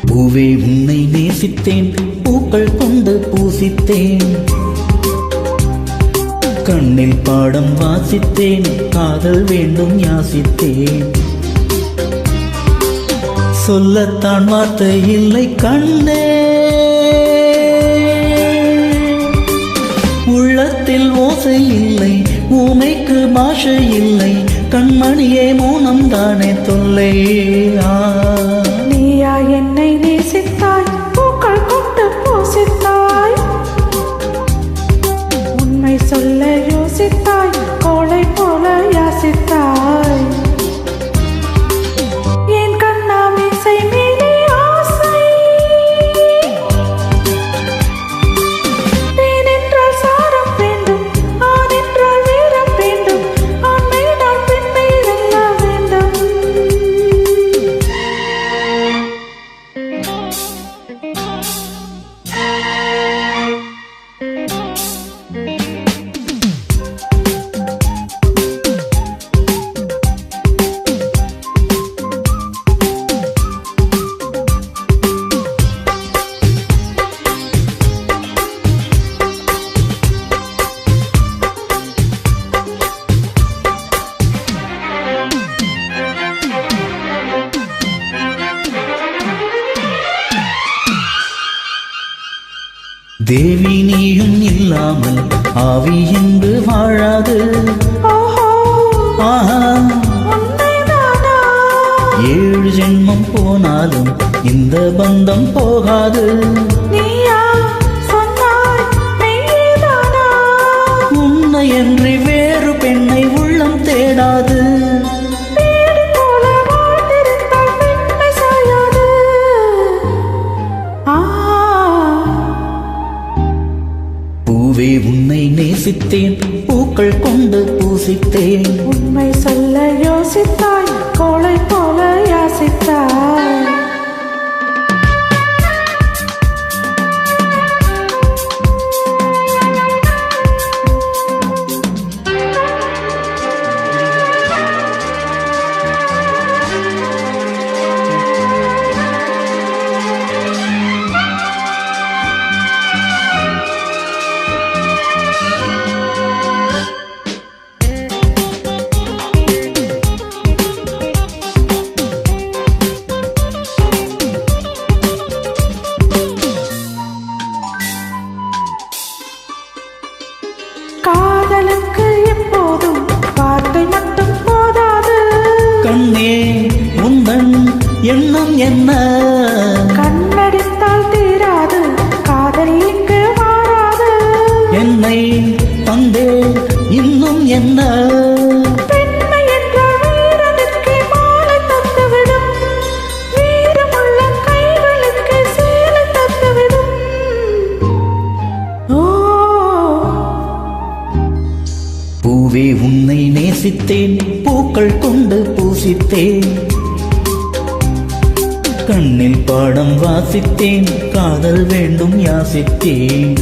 பூவே உன்னை நேசித்தேன், பூக்கள் கொண்டு பூசித்தேன், கண்ணில் பாடம் வாசித்தேன், காதல் வேண்டும் யாசித்தேன். சொல்லத்தான் வார்த்தை இல்லை கண்ணே, உள்ளத்தில் ஓசை இல்லை, ஊமைக்கு பாஷை இல்லை, கண்மணியே மௌனம் தானே தொல்லை. நீயா என்னை நேசித்தாய், பூக்கள் கொண்டு பூசித்தாய், உண்மை சொல்ல யோசித்தாய், கோளை போல யாசித்தாய். என் கண்ணா மீசை மீறி ஆசை, தேன் என்றால் சாரம் வேண்டும், ஆண் என்றால் வீரம் வேண்டும், ஆண்மை நான் பெண்மை வெல்ல வேண்டும். தேவி நீயும் இல்லாமல் ஆவி என்று வாழாது. ஆஹா, 7 ஜென்மம் போனாலும் இந்த பந்தம் போகாது. உன்னை என்று வேறு பெண்ணை உள்ளம் தேடாது. பூவே உன்னை நேசித்தேன், பூக்கள் கொண்டு பூசித்தேன், உண்மை சொல்ல யோசித்தாய், கோளை போல யாசித்தாய். காதலுக்கு எப்போதும் வார்த்தை மட்டும் போதாது. கண்ணே உந்தன் எண்ணம் என்ன? கண்ணடித்தால் தீராது, காதல் இங்கு மாறாது. என்னை தந்தே இன்னும் என்ன? பெண்மை என்றால் வீரனுக்கு மாலை தந்துவிடும், வீரமுள்ள கைகளுக்கு சேலை தந்துவிடும். பூவே உன்னை நேசித்தேன், பூக்கள் கொண்டு பூசித்தேன், கண்ணில் பாடம் வாசித்தேன், காதல் வேண்டும் யாசித்தேன்.